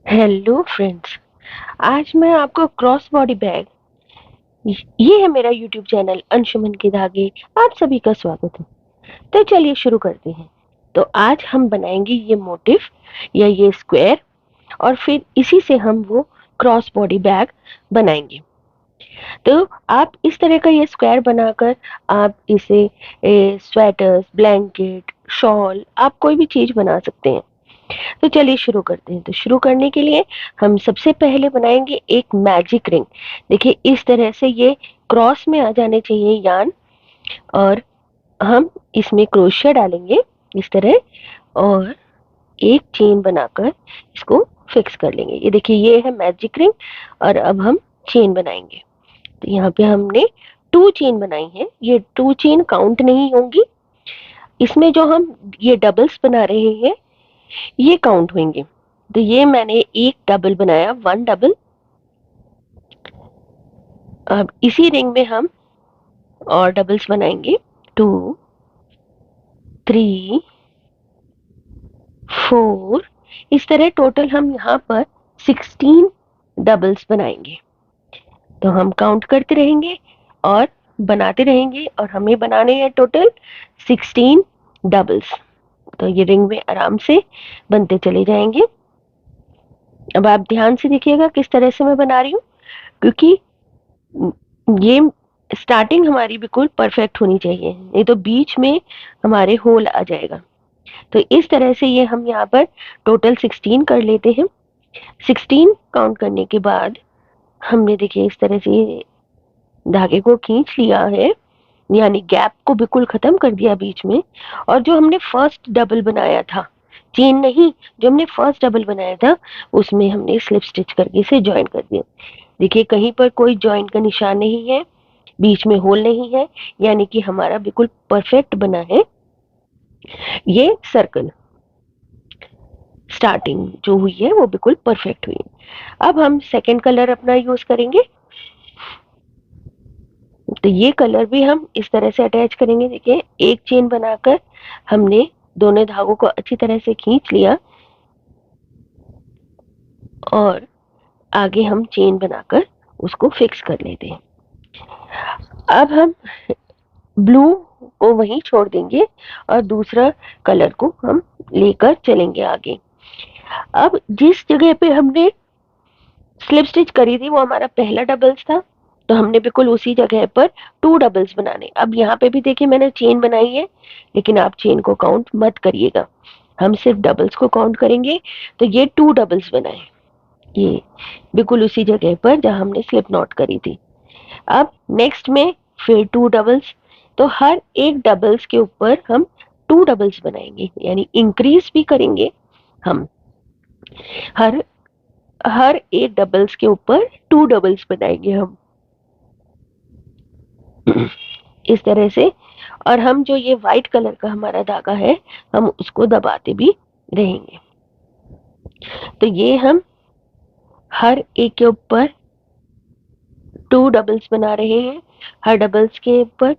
Hello friends. आज मैं आपको क्रॉस बॉडी बैग, ये है मेरा यूट्यूब चैनल अंशुमन के धागे। आप सभी का स्वागत है। तो चलिए शुरू करते हैं। तो आज हम बनाएंगे ये मोटिफ या ये स्क्वायर, और फिर इसी से हम वो क्रॉस बॉडी बैग बनाएंगे। तो आप इस तरह का ये स्क्वायर बनाकर आप इसे स्वेटर्स, ब्लैंकेट, शॉल, आप कोई भी चीज बना सकते हैं। तो चलिए शुरू करते हैं। तो शुरू करने के लिए हम सबसे पहले बनाएंगे एक मैजिक रिंग। देखिए इस तरह से ये क्रॉस में आ जाने चाहिए यान, और हम इसमें क्रोशिया डालेंगे इस तरह, और एक चेन बनाकर इसको फिक्स कर लेंगे। ये देखिए ये है मैजिक रिंग, और अब हम चेन बनाएंगे। तो यहाँ पे हमने 2 चेन बनाई है। ये 2 चेन काउंट नहीं होंगी, इसमें जो हम ये डबल्स बना रहे हैं ये काउंट होंगे। तो ये मैंने एक डबल बनाया, 1 डबल। अब इसी रिंग में हम और डबल्स बनाएंगे, 2, 3, 4। इस तरह टोटल हम यहाँ पर 16 डबल्स बनाएंगे। तो हम काउंट करते रहेंगे और बनाते रहेंगे, और हमें बनाने हैं टोटल 16 डबल्स। तो ये रिंग में आराम से बनते चले जाएंगे। अब आप ध्यान से देखिएगा किस तरह से मैं बना रही हूँ, क्योंकि ये स्टार्टिंग हमारी बिल्कुल परफेक्ट होनी चाहिए, नहीं तो बीच में हमारे होल आ जाएगा। तो इस तरह से ये हम यहाँ पर टोटल 16 कर लेते हैं। 16 काउंट करने के बाद हमने देखिए इस तरह से धागे को खींच लिया है, यानी गैप को बिल्कुल खत्म कर दिया बीच में। और जो हमने फर्स्ट डबल बनाया था, चेन नहीं, जो हमने फर्स्ट डबल बनाया था उसमें हमने स्लिप स्टिच करके इसे ज्वाइन कर दिया। देखिए कहीं पर कोई ज्वाइन का निशान नहीं है, बीच में होल नहीं है, यानी कि हमारा बिल्कुल परफेक्ट बना है ये सर्कल। स्टार्टिंग जो हुई है वो बिल्कुल परफेक्ट हुई है। अब हम सेकंड कलर अपना यूज करेंगे। तो ये कलर भी हम इस तरह से अटैच करेंगे। देखिए एक चेन बनाकर हमने दोनों धागों को अच्छी तरह से खींच लिया, और आगे हम चेन बनाकर उसको फिक्स कर लेते हैं। अब हम ब्लू को वहीं छोड़ देंगे और दूसरा कलर को हम लेकर चलेंगे आगे। अब जिस जगह पे हमने स्लिप स्टिच करी थी वो हमारा पहला डबल्स था, तो हमने बिल्कुल उसी जगह पर 2 डबल्स बनाने। अब यहाँ पे भी देखिए मैंने चेन बनाई है, लेकिन आप चेन को काउंट मत करिएगा, हम सिर्फ डबल्स को काउंट करेंगे। तो ये 2 डबल्स बनाए, ये बिल्कुल उसी जगह पर जहां हमने स्लिप नॉट करी थी। अब नेक्स्ट में फिर 2 डबल्स। तो हर एक डबल्स के ऊपर हम 2 डबल्स बनाएंगे, यानी इंक्रीज भी करेंगे हम। हर हर एक डबल्स के ऊपर 2 डबल्स बनाएंगे हम इस तरह से। और हम जो ये व्हाइट कलर का हमारा धागा है हम उसको दबाते भी रहेंगे। तो ये हम हर एक के ऊपर 2 डबल्स बना रहे हैं, हर डबल्स के ऊपर।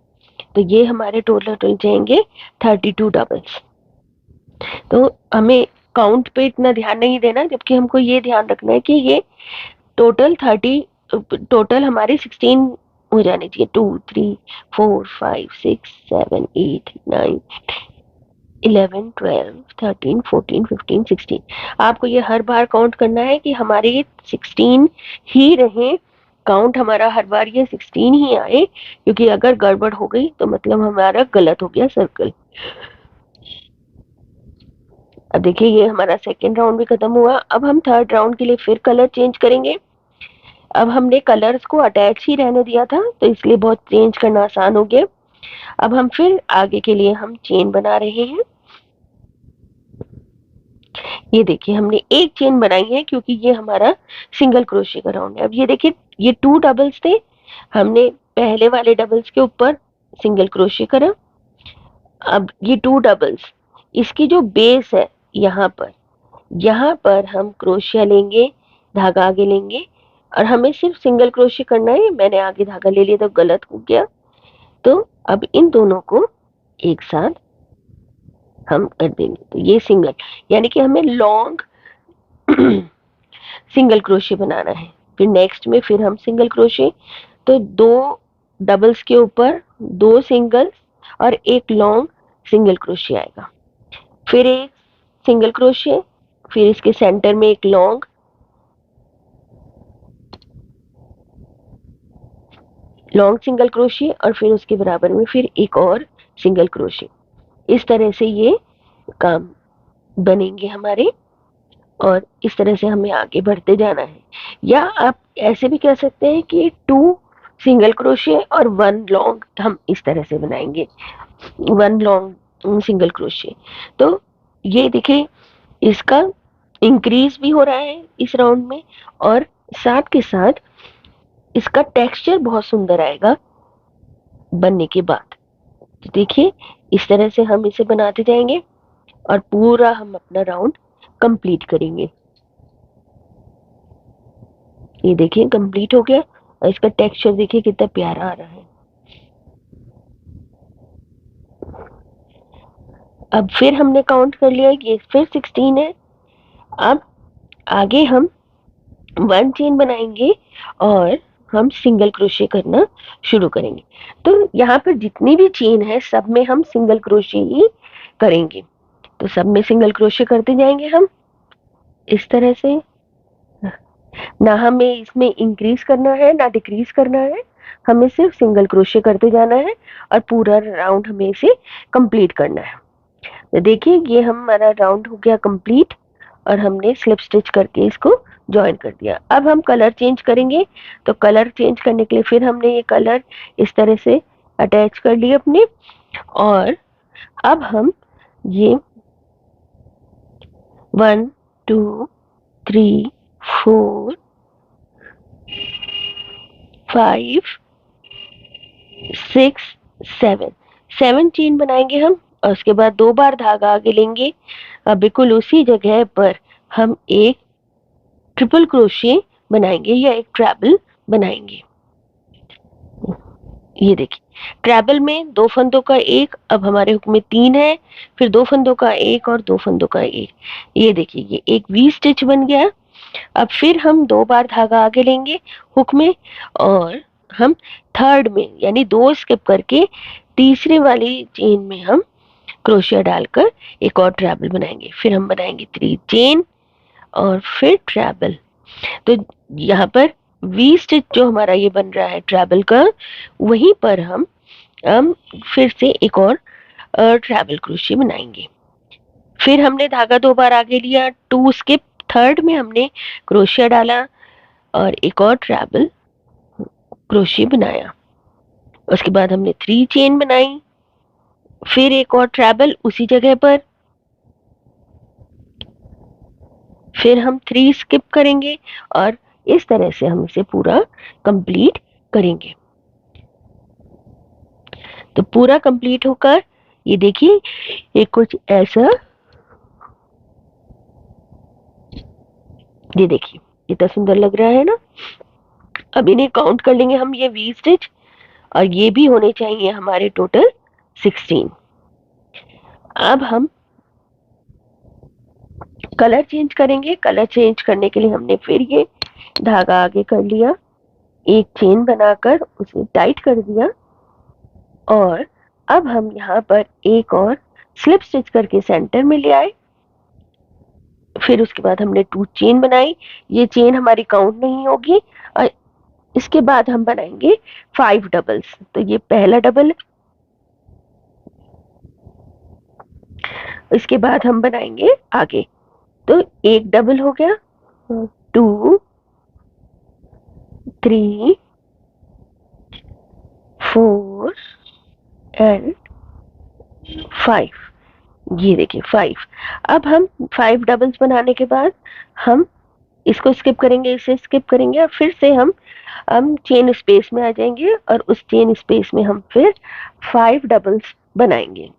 तो ये हमारे टोटल जाएंगे 32 डबल्स। तो हमें काउंट पे इतना ध्यान नहीं देना, जबकि हमको ये ध्यान रखना है कि ये टोटल हमारे 16 हो जाने चाहिए। 2, 3, 4, 5, 6, 7, 8, 9, 11, 12, 13, 14, 15, 16। आपको ये हर बार काउंट करना है कि हमारे ये 16 ही रहे। काउंट हमारा हर बार ये 16 ही आए, क्योंकि अगर गड़बड़ हो गई तो मतलब हमारा गलत हो गया सर्कल। अब देखिए ये हमारा सेकेंड राउंड भी खत्म हुआ। अब हम थर्ड राउंड के लिए फिर कलर चेंज करेंगे। अब हमने कलर्स को अटैच ही रहने दिया था, तो इसलिए बहुत चेंज करना आसान हो गया। अब हम फिर आगे के लिए हम चेन बना रहे हैं। ये देखिए हमने एक चेन बनाई है, क्योंकि ये हमारा सिंगल क्रोशे का राउंड है। अब ये देखिए ये 2 डबल्स थे, हमने पहले वाले डबल्स के ऊपर सिंगल क्रोशे करा। अब ये 2 डबल्स, इसकी जो बेस है यहाँ पर हम क्रोशिया लेंगे, धागा आगे लेंगे, और हमें सिर्फ सिंगल क्रोशे करना है। मैंने आगे धागा ले लिया तो गलत हो गया। तो अब इन दोनों को एक साथ हम कर देंगे। तो ये सिंगल, यानी कि हमें लॉन्ग सिंगल क्रोशे बनाना है। फिर नेक्स्ट में फिर हम सिंगल क्रोशे, तो 2 डबल्स के ऊपर 2 सिंगल्स और एक लॉन्ग सिंगल क्रोशे आएगा। फिर एक सिंगल क्रोशे, फिर इसके सेंटर में एक लॉन्ग, सिंगल क्रोशे और फिर उसके बराबर में फिर एक और सिंगल क्रोशे। इस तरह से ये काम बनेंगे हमारे, और इस तरह से हमें आगे बढ़ते जाना है। या आप ऐसे भी कह सकते हैं कि 2 सिंगल क्रोशे और 1 लॉन्ग, हम इस तरह से बनाएंगे 1 लॉन्ग सिंगल क्रोशे। तो ये देखिए, इसका इंक्रीज भी हो रहा है इस राउंड में, और साथ के साथ इसका टेक्सचर बहुत सुंदर आएगा बनने के बाद। तो देखिए, इस तरह से हम इसे बनाते जाएंगे और पूरा हम अपना राउंड कंप्लीट करेंगे। ये देखिए कंप्लीट हो गया, और इसका टेक्सचर देखिए कितना प्यारा आ रहा है। अब फिर हमने काउंट कर लिया, ये फिर 16 है। अब आगे हम 1 चेन बनाएंगे और हम सिंगल क्रोशे करना शुरू करेंगे। तो यहाँ पर जितनी भी चेन है सब में हम सिंगल क्रोशे ही करेंगे। तो सब में सिंगल क्रोशे करते जाएंगे हम इस तरह से। ना हमें इसमें इंक्रीज करना है ना डिक्रीज करना है, हमें सिर्फ सिंगल क्रोशे करते जाना है और पूरा राउंड हमें इसे कंप्लीट करना है। तो देखिए, ये हमारा राउंड हो गया कंप्लीट, और हमने स्लिप स्टिच करके इसको ज्वाइन कर दिया। अब हम कलर चेंज करेंगे। तो कलर चेंज करने के लिए फिर हमने ये कलर इस तरह से अटैच कर लिए अपने, और अब हम ये 1 2 3 4 5 6 7 चेन बनाएंगे हम, और उसके बाद 2 बार धागा आगे लेंगे। अब बिल्कुल उसी जगह पर हम एक ट्रिपल क्रोशे बनाएंगे या एक ट्रैबल बनाएंगे। ये देखिए, ट्रैबल में 2 फंदों का एक, अब हमारे हुक में 3 है, फिर 2 फंदों का एक और 2 फंदों का एक। ये देखिए, ये एक वी स्टिच बन गया। अब फिर हम 2 बार धागा आगे लेंगे हुक में, और हम थर्ड में यानी 2 स्किप करके तीसरे वाली चेन में हम क्रोशिया डालकर एक और ट्रैबल बनाएंगे। फिर हम बनाएंगे 3 चेन और फिर ट्रैबल। तो यहाँ पर वी स्टिच जो हमारा ये बन रहा है ट्रैबल का, वहीं पर हम फिर से एक और ट्रैबल क्रोशिया बनाएंगे। फिर हमने धागा 2 बार आगे लिया, 2 स्किप, थर्ड में हमने क्रोशिया डाला और एक और ट्रैबल क्रोशिया बनाया। उसके बाद हमने 3 चेन बनाई, फिर एक और ट्रैबल उसी जगह पर, फिर हम 3 स्किप करेंगे, और इस तरह से हम इसे पूरा कंप्लीट करेंगे। तो पूरा कंप्लीट होकर ये देखिए, ये कुछ ऐसा, ये देखिए कितना सुंदर लग रहा है ना। अब इन्हें काउंट कर लेंगे हम, ये वी स्टिच, और ये भी होने चाहिए हमारे टोटल 16। अब हम कलर चेंज करेंगे। कलर चेंज करने के लिए हमने फिर ये धागा आगे कर लिया, एक चेन बनाकर उसे टाइट कर दिया, और अब हम यहाँ पर एक और स्लिप स्टिच करके सेंटर में ले आए। फिर उसके बाद हमने 2 चेन बनाई, ये चेन हमारी काउंट नहीं होगी, और इसके बाद हम बनाएंगे 5 डबल्स। तो ये पहला डबल, इसके बाद हम बनाएंगे आगे। तो एक डबल हो गया, 2 3 4 एंड 5। ये देखिए 5। अब हम 5 डबल्स बनाने के बाद हम इसको स्किप करेंगे, इसे स्किप करेंगे, और फिर से हम चेन स्पेस में आ जाएंगे, और उस चेन स्पेस में हम फिर 5 डबल्स बनाएंगे।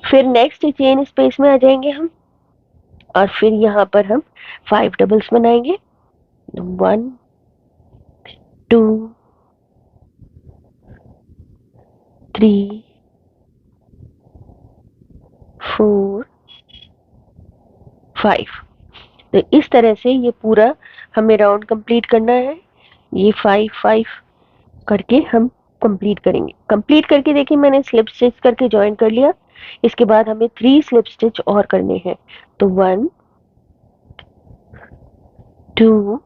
फिर नेक्स्ट चेन स्पेस में आ जाएंगे हम, और फिर यहाँ पर हम 5 डबल्स बनाएंगे। 1 2 3 4 5। तो इस तरह से ये पूरा हमें राउंड कंप्लीट करना है। ये 5 5 करके हम कंप्लीट करेंगे। कंप्लीट करके देखिए मैंने स्लिप स्टिच करके ज्वाइन कर लिया। इसके बाद हमें 3 स्लिप स्टिच और करने हैं। तो 1 2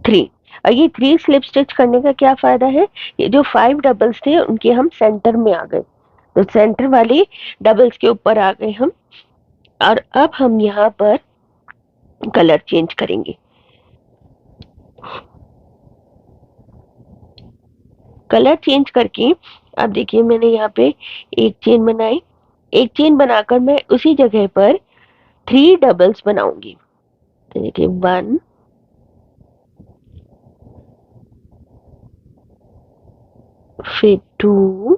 3। और ये 3 स्लिप स्टिच करने का क्या फायदा है, ये जो 5 डबल्स थे उनके हम सेंटर में आ गए, तो सेंटर वाले डबल्स के ऊपर आ गए हम। और अब हम यहाँ पर कलर चेंज करेंगे। कलर चेंज करके अब देखिए मैंने यहाँ पे एक चेन बनाई। एक चेन बनाकर मैं उसी जगह पर 3 डबल्स बनाऊंगी। तो देखिए 1 फिर 2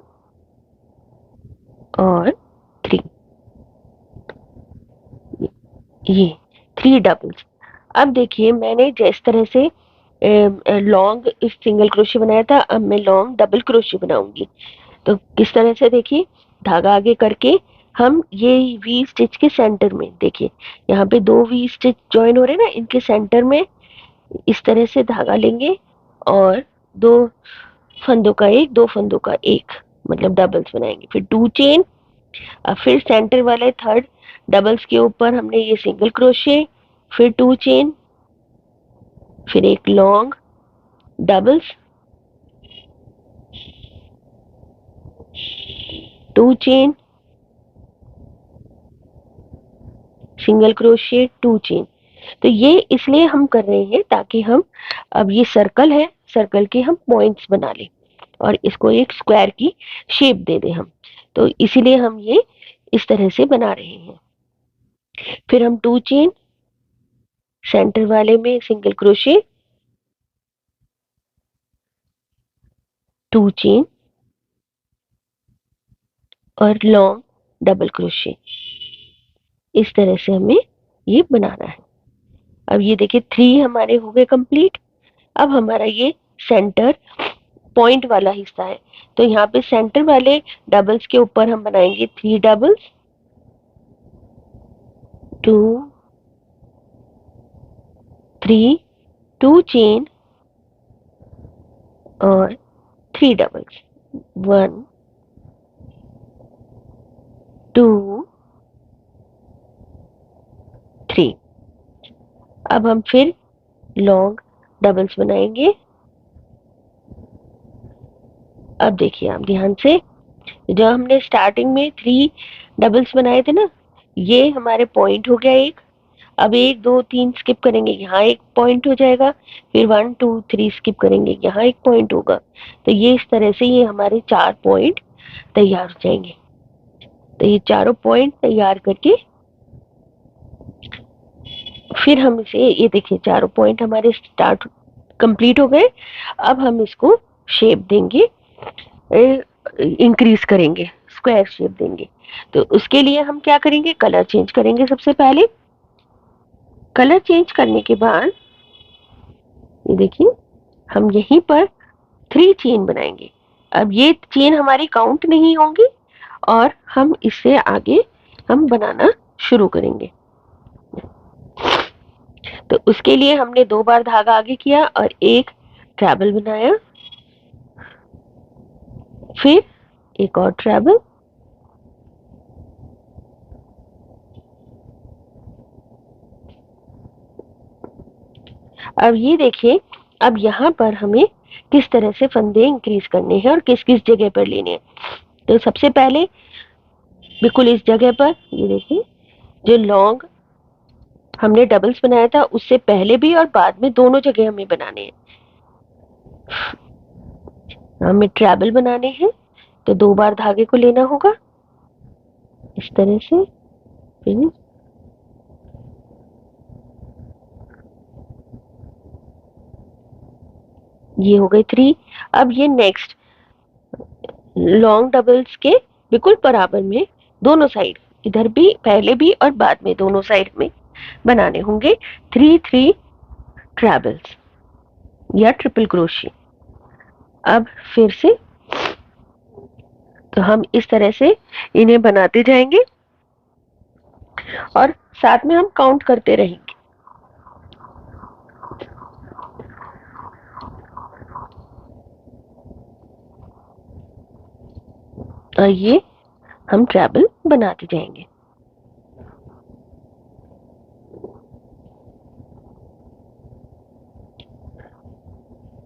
और 3, ये 3 डबल्स। अब देखिए मैंने जिस तरह से लॉन्ग सिंगल क्रोशे बनाया था, अब मैं लॉन्ग डबल क्रोशे बनाऊंगी। तो किस तरह से, देखिए धागा आगे करके हम ये वी स्टिच के सेंटर में, देखिए यहाँ पे 2 वी स्टिच ज्वाइन हो रहे हैं ना, इनके सेंटर में इस तरह से धागा लेंगे और 2 फंदों का एक, 2 फंदों का एक, मतलब डबल्स बनाएंगे। फिर 2 चेन, अब फिर सेंटर वाले थर्ड डबल्स के ऊपर हमने ये सिंगल क्रोशे, फिर 2 चेन, फिर एक long doubles, 2 chain, single crochet, 2 chain. तो ये इसलिए हम कर रहे हैं ताकि हम, अब ये सर्कल है, सर्कल के हम पॉइंट्स बना लें और इसको एक स्क्वायर की शेप दे दें हम। तो इसीलिए हम ये इस तरह से बना रहे हैं। फिर हम 2 चेन, सेंटर वाले में सिंगल क्रोशे, 2 चेन और लॉन्ग डबल क्रोशे, इस तरह से हमें ये बनाना है। अब ये देखिए 3 हमारे हो गए कंप्लीट। अब हमारा ये सेंटर पॉइंट वाला हिस्सा है, तो यहाँ पे सेंटर वाले डबल्स के ऊपर हम बनाएंगे 3 डबल्स, 2 3, 2 चेन और 3 डबल्स, 1 2 3। अब हम फिर लॉन्ग डबल्स बनाएंगे। अब देखिए आप ध्यान से, जो हमने स्टार्टिंग में 3 डबल्स बनाए थे ना, ये हमारे पॉइंट हो गया एक। अब 1 2 3 स्किप करेंगे, यहाँ एक पॉइंट हो जाएगा। फिर 1 2 3 स्किप करेंगे, यहाँ एक पॉइंट होगा। तो ये इस तरह से ये हमारे 4 पॉइंट तैयार हो जाएंगे। तो ये चारों पॉइंट तैयार करके फिर हम इसे, ये देखिए चारों पॉइंट हमारे स्टार्ट कंप्लीट हो गए। अब हम इसको शेप देंगे, इंक्रीज करेंगे, स्क्वायर शेप देंगे। तो उसके लिए हम क्या करेंगे, कलर चेंज करेंगे। सबसे पहले कलर चेंज करने के बाद ये देखिए हम यहीं पर 3 चेन बनाएंगे। अब ये चेन हमारी काउंट नहीं होंगी और हम इससे आगे हम बनाना शुरू करेंगे। तो उसके लिए हमने 2 बार धागा आगे किया और एक ट्रैवल बनाया, फिर एक और ट्रैवल, अब ये देखिए अब यहाँ पर हमें किस तरह से फंदे इंक्रीज करने हैं और किस किस जगह पर लेने हैं। तो सबसे पहले बिल्कुल इस जगह पर, ये देखिए जो लॉन्ग हमने डबल्स बनाया था उससे पहले भी और बाद में दोनों जगह हमें बनाने हैं। हमें ट्रैवल बनाने हैं तो 2 बार धागे को लेना होगा इस तरह से। फिर ये हो गए 3। अब ये नेक्स्ट लॉन्ग डबल्स के बिल्कुल बराबर में दोनों साइड, इधर भी पहले भी और बाद में दोनों साइड में बनाने होंगे 3 3 ट्रैवल्स या ट्रिपल क्रोशे। अब फिर से तो हम इस तरह से इन्हें बनाते जाएंगे और साथ में हम काउंट करते रहेंगे। और ये हम ट्रैवल बनाते जाएंगे।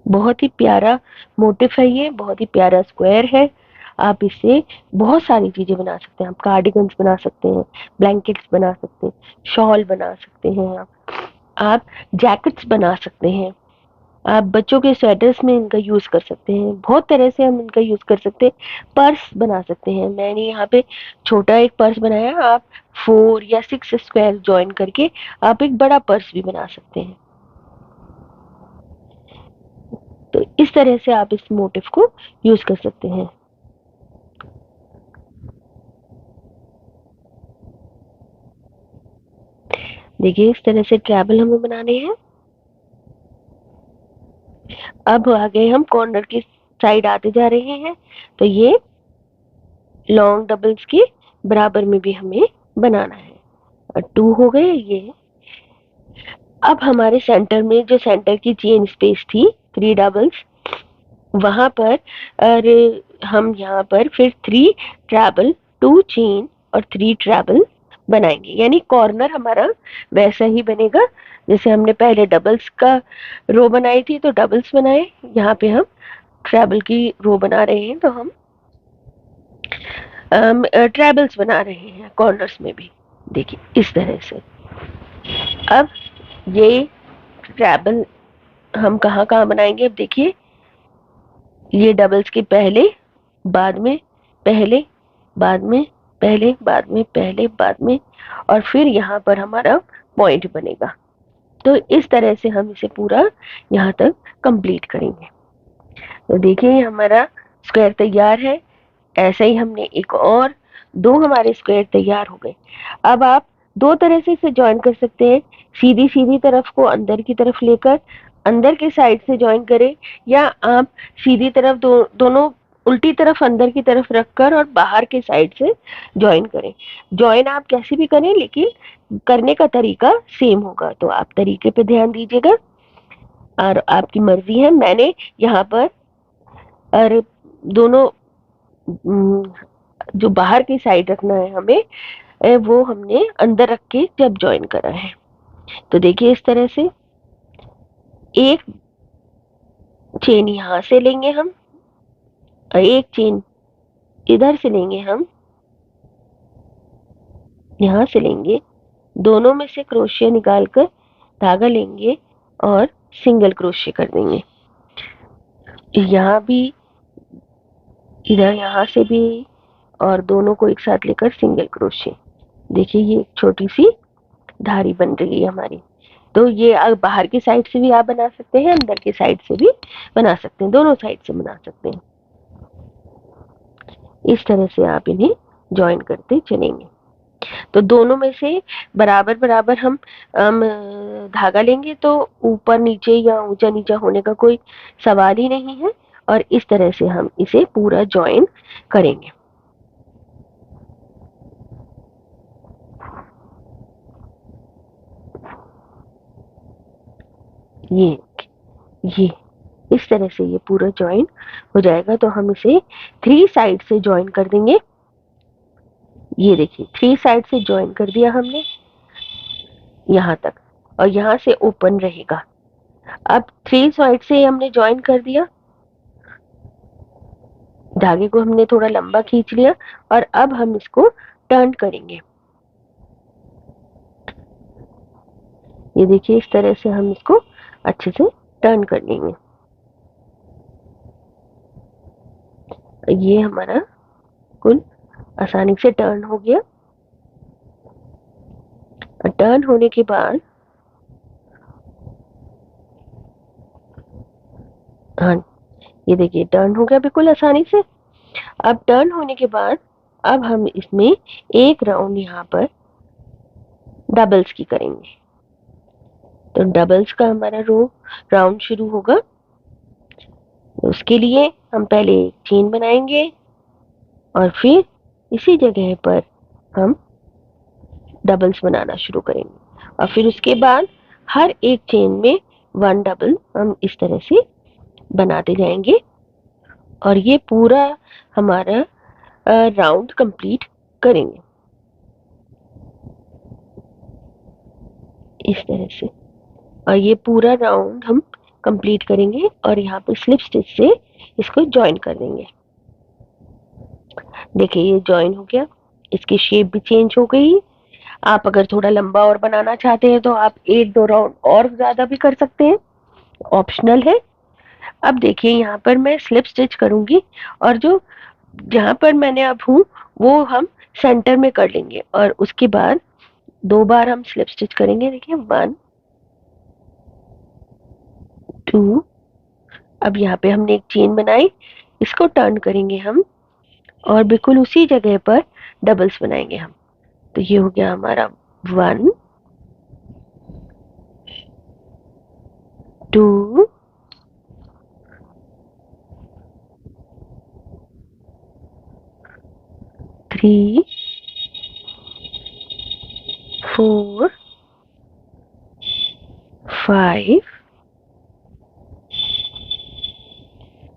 बहुत ही प्यारा मोटिव है, ये बहुत ही प्यारा स्क्वायर है। आप इससे बहुत सारी चीजें बना सकते हैं। आप कार्डिगन्स बना सकते हैं, ब्लैंकेट्स बना सकते हैं, शॉल बना सकते हैं, आप जैकेट्स बना सकते हैं, आप बच्चों के स्वेटर्स में इनका यूज कर सकते हैं। बहुत तरह से हम इनका यूज कर सकते हैं। पर्स बना सकते हैं। मैंने यहाँ पे छोटा एक पर्स बनाया। आप 4 या 6 स्क्वायर ज्वाइन करके आप एक बड़ा पर्स भी बना सकते हैं। तो इस तरह से आप इस मोटिव को यूज कर सकते हैं। देखिए इस तरह से ट्रैवल हमें बनाने हैं। अब आगे हम कॉर्नर की साइड आते जा रहे हैं। तो ये लॉन्ग डबल्स के बराबर में भी हमें बनाना है। और 2 हो गए ये। अब हमारे सेंटर में जो सेंटर की चेन स्पेस थी 3 डबल्स, वहां पर और हम यहाँ पर फिर 3 ट्रैवल, 2 चेन और 3 ट्रैवल बनाएंगे। यानी कॉर्नर हमारा वैसा ही बनेगा जैसे हमने पहले डबल्स का रो बनाई थी। तो डबल्स बनाए, यहाँ पे हम ट्रैवल की रो बना रहे हैं। तो हम ट्रैवल्स बना रहे हैं कॉर्नर्स में भी। देखिए इस तरह से। अब ये ट्रैवल हम कहाँ कहाँ बनाएंगे। अब देखिए ये डबल्स के पहले, बाद में, पहले, बाद में, पहले, बाद में, पहले, बाद में, और फिर यहाँ पर हमारा पॉइंट बनेगा। तो इस तरह से हम इसे पूरा यहाँ तक कंप्लीट करेंगे। तो देखिए हमारा स्क्वायर तैयार है। ऐसे ही हमने एक और 2 हमारे स्क्वायर तैयार हो गए। अब आप 2 तरह से इसे ज्वाइन कर सकते हैं। सीधी सीधी तरफ को अंदर की तरफ लेकर अंदर के साइड से ज्वाइन करें, या आप सीधी तरफ दोनों उल्टी तरफ अंदर की तरफ रखकर और बाहर के साइड से ज्वाइन करें। ज्वाइन आप कैसे भी करें, लेकिन करने का तरीका सेम होगा। तो आप तरीके पे ध्यान दीजिएगा और आपकी मर्जी है। मैंने यहाँ पर और दोनों जो बाहर की साइड रखना है हमें, वो हमने अंदर रख के जब ज्वाइन करा है। तो देखिए इस तरह से एक चेन यहाँ से लेंगे हम और एक चेन इधर से लेंगे हम, यहाँ से लेंगे। दोनों में से क्रोशिया निकालकर धागा लेंगे और सिंगल क्रोशिया कर देंगे। यहाँ भी, इधर यहाँ से भी, और दोनों को एक साथ लेकर सिंगल क्रोशिया। देखिए ये एक छोटी सी धारी बन रही है हमारी। तो ये बाहर की साइड से भी आप बना सकते हैं, अंदर की साइड से भी बना सकते हैं, दोनों साइड से बना सकते हैं। इस तरह से आप इन्हें ज्वाइन करते चलेंगे। तो दोनों में से बराबर बराबर हम धागा लेंगे, तो ऊपर नीचे या ऊंचा नीचा होने का कोई सवाल ही नहीं है। और इस तरह से हम इसे पूरा ज्वाइन करेंगे। ये इस तरह से ये पूरा ज्वाइन हो जाएगा। तो हम इसे 3 साइड से ज्वाइन कर देंगे। ये देखिए 3 साइड से ज्वाइन कर दिया हमने यहाँ तक, और यहाँ से ओपन रहेगा। अब 3 साइड से हमने ज्वाइन कर दिया, धागे को हमने थोड़ा लंबा खींच लिया, और अब हम इसको टर्न करेंगे। ये देखिए इस तरह से हम इसको अच्छे से टर्न कर लेंगे। ये हमारा कुल आसानी से टर्न हो गया। टर्न होने के बाद, हाँ ये देखिए टर्न हो गया बिल्कुल आसानी से। अब टर्न होने के बाद अब हम इसमें एक राउंड यहाँ पर डबल्स की करेंगे। तो डबल्स का हमारा राउंड शुरू होगा। तो उसके लिए हम पहले एक चेन बनाएंगे, और फिर इसी जगह पर हम डबल्स बनाना शुरू करेंगे और फिर उसके बाद हर एक चेन में 1 डबल हम इस तरह से बनाते जाएंगे और ये पूरा हमारा राउंड कंप्लीट करेंगे इस तरह से। और ये पूरा राउंड हम कंप्लीट करेंगे और यहाँ पे स्लिप स्टिच से इसको ज्वाइन कर देंगे। देखिए ये ज्वाइन हो गया, इसकी शेप भी चेंज हो गई। आप अगर थोड़ा लंबा और बनाना चाहते हैं तो आप 1-2 राउंड और ज्यादा भी कर सकते हैं, ऑप्शनल है। अब देखिए यहाँ पर मैं स्लिप स्टिच करूंगी और जो जहां पर मैंने अब हूँ वो हम सेंटर में कर लेंगे और उसके बाद 2 बार हम स्लिप स्टिच करेंगे। देखिए 1 2। अब यहाँ पे हमने एक चेन बनाई, इसको टर्न करेंगे हम और बिल्कुल उसी जगह पर डबल्स बनाएंगे हम। तो ये हो गया हमारा 1 2 3 4 5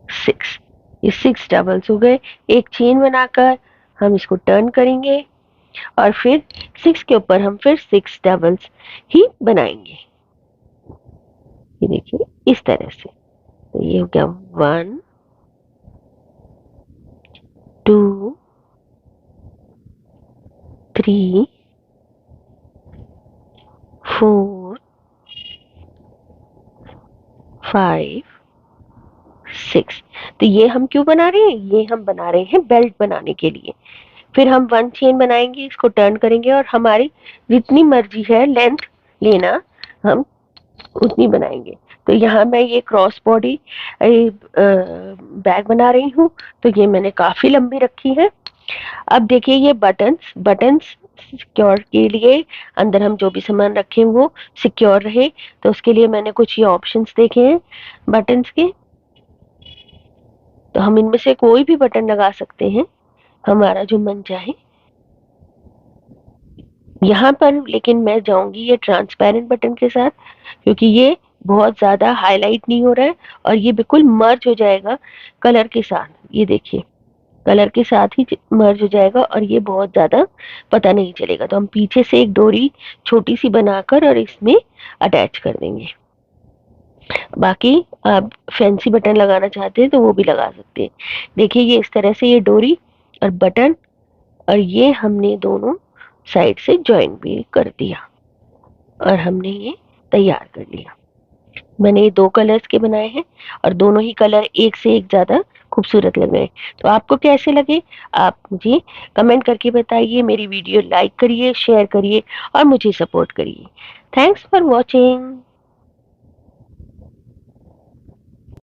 6। ये 6 डबल्स हो गए। एक चेन बनाकर हम इसको टर्न करेंगे और फिर 6 के ऊपर हम फिर 6 डबल्स ही बनाएंगे। ये देखिए इस तरह से। तो ये हो गया 1 2 3 4 5 6। तो ये हम क्यों बना रहे हैं? ये हम बना रहे हैं बेल्ट बनाने के लिए। फिर हम 1 चेन बनाएंगे, इसको टर्न करेंगे और हमारी जितनी मर्जी है लेंथ लेना, हम उतनी बनाएंगे। तो यहाँ मैं ये क्रॉस बॉडी बैग बना रही हूँ, तो ये मैंने काफी लंबी रखी है। अब देखिए ये बटन्स बटन्स सिक्योर के लिए अंदर हम जो भी सामान रखें वो सिक्योर रहे, तो उसके लिए मैंने कुछ ये ऑप्शंस देखे हैं बटन्स के। तो हम इनमें से कोई भी बटन लगा सकते हैं, हमारा जो मन चाहे। यहाँ पर लेकिन मैं जाऊंगी ये ट्रांसपेरेंट बटन के साथ, क्योंकि ये बहुत ज्यादा हाईलाइट नहीं हो रहा है और ये बिल्कुल मर्ज हो जाएगा कलर के साथ। ये देखिए कलर के साथ ही मर्ज हो जाएगा और ये बहुत ज्यादा पता नहीं चलेगा। तो हम पीछे से एक डोरी छोटी सी बनाकर और इसमें अटैच कर देंगे। बाकी आप फैंसी बटन लगाना चाहते हैं तो वो भी लगा सकते हैं। देखिए ये इस तरह से ये डोरी और बटन और ये हमने दोनों साइड से ज्वाइन भी कर दिया और हमने ये तैयार कर लिया। मैंने ये 2 कलर्स के बनाए हैं और दोनों ही कलर एक से एक ज्यादा खूबसूरत लग रहे हैं। तो आपको कैसे लगे आप मुझे कमेंट करके बताइए। मेरी वीडियो लाइक करिए, शेयर करिए और मुझे सपोर्ट करिए। Thanks for watching.